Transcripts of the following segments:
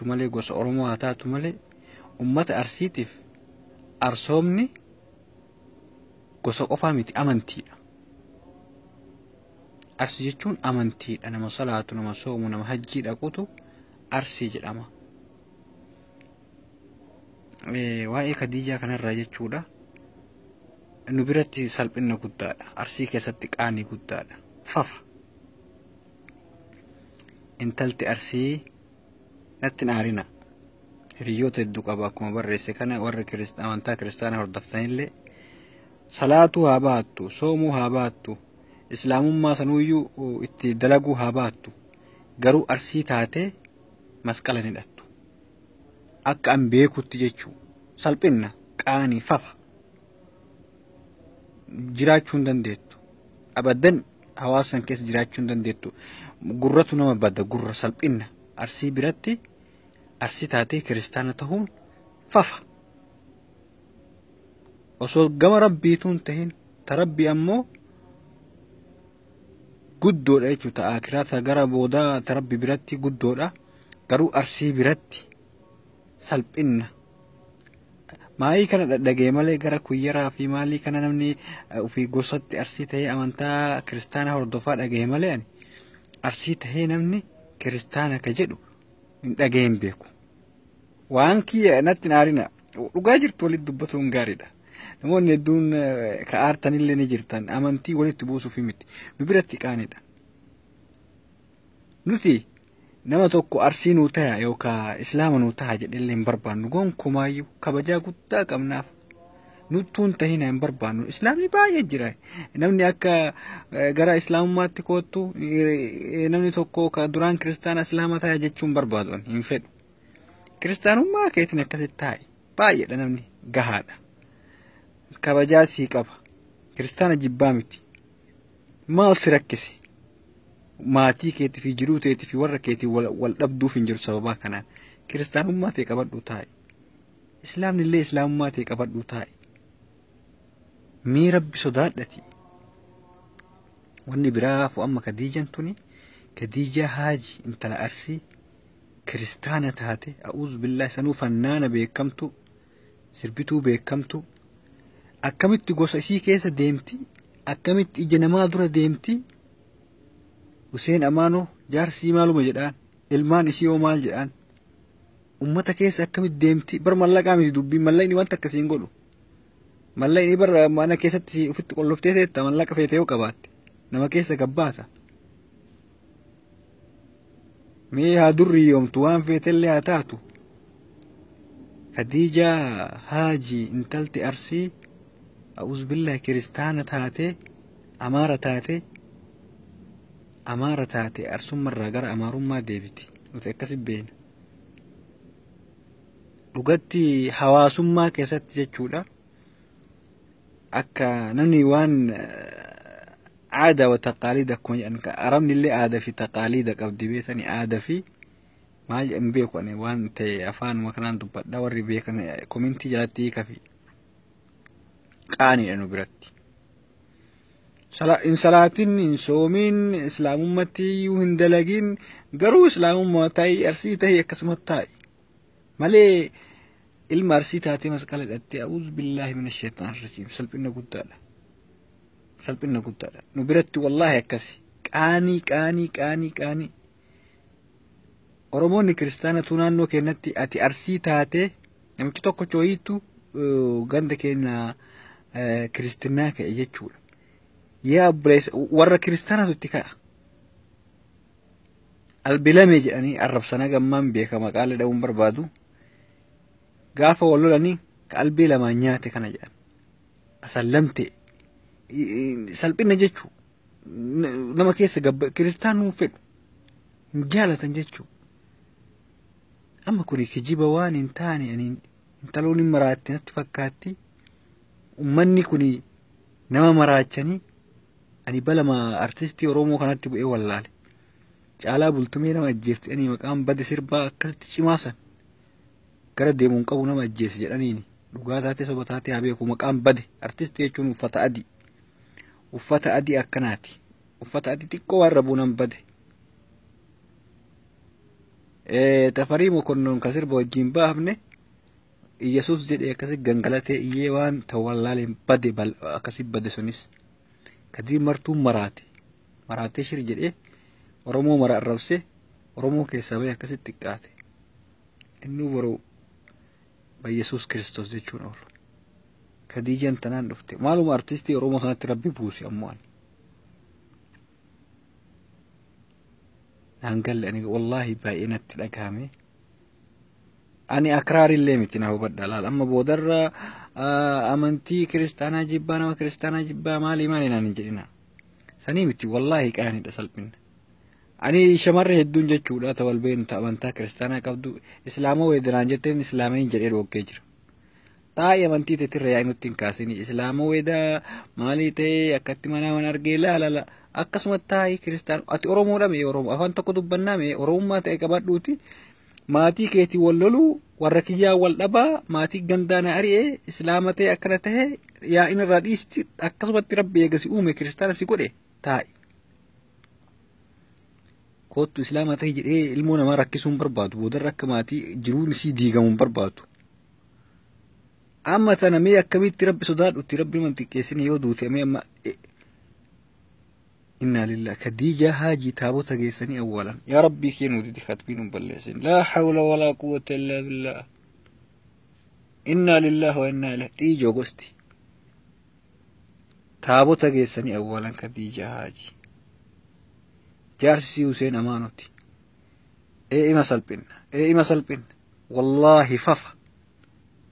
malee gosa Oromoo haa taatu malee ummata Arsiitiif arsoomni gosa qofaa miti amantiidha. Arsii jechuun amantiidha. Nama salaatu, nama soomu, nama hajjii dhaqutu Arsii jedhama. Waa'ee Khadiijaa kanarraa jechuudha. Nu biratti salphina guddaadha. Arsii keessatti qaanii guddaadha. Fafa. Intalti Arsii natti naarina. Hiriyoota hedduu qaba akkuma barreesse kana warra amantaa kiristaanaa hordoftanillee salaatuu haa baattu, soomuu haa baattu, islaamummaa sanuuyyuu itti dalaguu haa baattu. Garuu Arsii taatee masqala ni hidhattu. Akka an beekutti jechuu salphina qaanii fafa. Jiraachuu hin dandeettu. Abaddan hawaasan keessa jiraachuu hin dandeettu. Gurratu nama bada gurra salphina. Arsii biratti Arsii taatee kiristaana ta'uun fafa. Osoo gama rabbiituun tahin ta rabbi ammoo guddoodha jechuudha. Ta akiraata gara boodaa ta rabbi biratti guddoodha. Garuu Arsii biratti salphina. Maayii kana dhadhagee malee gara kuyyaraa fi maalii kana namni ofii gosatti Arsii tahee amantaa kiristaanaa hordofaa dhagee malee ani Arsii tahee namni kiristaana ka jedhu hin dhageen beeku. Waan kiyya natti naarina dhugaa jirtu walitti dubbatuun gaariidha. Namoonni hedduun ka aartanillee ni jirtan amantii walitti buusuuf miti. Nu biratti qaanidha. Nuti nama tokko Arsii nuu ta'a yookaan Islaama nuu ta'a jedhillee hin barbaannu. Gonkumaayyuu kabajaa guddaa qabnaaf. Nuttuun tahina hin barbaannu. Islaamni baay'ee jira. Namni akka gara Islaamummaatti koottu namni tokko ka duraan kiristaana Islaama ta'a jechuun barbaadu hin fedhu. Kiristaanummaa keetiin akkasitti taa'e baay'eedha namni gahaadha. Kabajaa sii qaba. Kiristaana jibbaa miti. Maal si rakkise? Maatii keetii fi jiruu teetii fi warra keetii wal dhabduuf hin jiru sababaa kanaan. Kiristaanummaa ta'e qabadhu taa'e. Islaamni illee Islaamummaa ta'e qabadhu taa'e. Mii rabbi sodaadhati. Wanni biraafu amma Khadiijaan tuni Khadiijaa Haaji intala Arsii kiristaana taate a'uuzu billaahi sanuu fannaana beekamtu sirbituu beekamtu akkamitti gosa isii keessa deemti akkamitti ija namaa dura deemti. Huseen Amaanoo jaarsii maaluma jedhaan ilmaan isii oo maal jedhaan ummata keessa akkamitti deemti bar mallaqaa miti dubbiin mallaqni wanta akkasii hin godhu. Mallaqni bar mana keessatti ofitti qolloftee teetta mallaqa feetee yoo qabaatte nama keessa gabbaata. Mee haa durri yoomtu waan feetellee haa taatu. Khadiijaa Haaji intalti Arsii a'uuzu billaahi kiristaana taate amaara taate arsummarraa gara amaarummaa deebiti. Nuti akkasitti beekna. Dhugatti hawaasummaa keessatti jechuudha. Akka namni waan aadaa wa taqaaliida akkuma jedhan Arabni illee aadaa fi taqaaliida qabdi beekani aadaa fi maal jedhan beeku ani waan ta'e afaanuma kanaan dubbadha warri beekan komintii jalatti hiika fi qaaniidha nu biratti. In salaatiin hin soomiin islaamummaatti iyyuu hin dalagin garuu islaamummaa ta'e Arsii ta'e akkasumatti taa'e malee ilma Arsii taatee masqala hidhattee a'uuzu billaahi mina sheetaan rajiim salphina guddaadha. Salphina guddaadha. Nu biratti wallaahi akkasi qaanii. Oromoonni kiristaanatu naannoo keenyatti ati Arsii taatee namichi tokko chooyiitu ganda keenya kiristinaa ka'e jechuudha. Yaa obboleessa warra kiristaanatu itti ka'a. Albilame jedhanii arrabsana gammaan beekama qaala dha'uun barbaadu. Gaafa wal lolanii qalbii lamaan nyaate kana jedhan. Asallamte salphina jechuu nama keessa gabba kiristaanuu fedhu hin jaalatan jechuu. Amma kuni kijiba waan hin taane ani intaloon hin maraatte natti fakkaatti. Ummanni kuni nama maraachanii ani balama artistii Oromoo kanatti bu'ee wallaale. Caalaa Bultumee nama ajjeefte ani maqaan bade sirbaa akkasitti cimaasan. Gara deemuun qabu nama ajjeese jedhaniini. Dhugaa taatee soba taatee haa beeku maqaan bade artistii jechuun uffata adii. Uffata adii akkanaati. Uffata adii xiqqoo waan rabuunan bade. Tafarii mokonnoon kasir wajjin baafne Yesuus jedhee akkasi gangalatee iyyee waan tawallaaleen bade akkasi bade sunis kadii martuu maraatee shir jedhee Oromoo mara arrabse Oromoo keessaa bahee akkasitti xiqqaate inni boroo ba Yesuus Kiristoos jechuun oolu kadii jantanaan dhufte maaluma artistii Oromoo sanatti rabbi buusi ammoo nangalle ani wallahi baay'inatti dhagahame ani akraari illee miti na hubadha laal amma boodarra amantii kiristaanaa jibbaa nama kiristaanaa jibbaa maali naan hin jedhina sanii miti wallahi qaanidha salphinna ani shamarre hedduun jechuudha tawalbeen amantaa kiristaanaa qabdu islaama weediraan jetteen islaameen jedhee dhoggee jira taa'ee amantii teetirra yaa inutti hin kaasini islaama weedaa maalii ta'ee akkatti mana argee laala akkasuma taa'ee kiristaan ati Oromoodha mee Oromoo afaan tokko dubbannaa mee Oromummaa ta'e qabadhuuti maatii keetii wal loluu warra kiyyaa wal dhabaa maatii gandaana ari'ee islaama ta'e akkana ta'e yaa inirraa dhiisti akkasumatti rabbi eegasi uume kiristaana si godhe taa'e kootu islaama ta'e jedhee ilmoo namaa rakkisuun barbaadu boodarra akka maatii jiruun isii diigamuun barbaadu amma tana mee akkamitti rabbi sodaadhutti rabbi mantiqqeessine yoo duute mee amma إنا لله كديجة هاجي تابوتا جيسني أولا يا ربي كينو دي خاتمين بلسين لا حول ولا قوة إلا بالله إنا لله وإنا إليه ديجو قستي تابوتا جيسني أولا كديجة هاجي جارسي حسين أمانتي إما سلبين والله ففا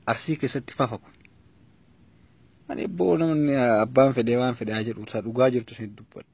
أرسيك ستي ففاكم أنا بونا من أبان فديوان فدي أجر وصار وقاجر تسيد دبل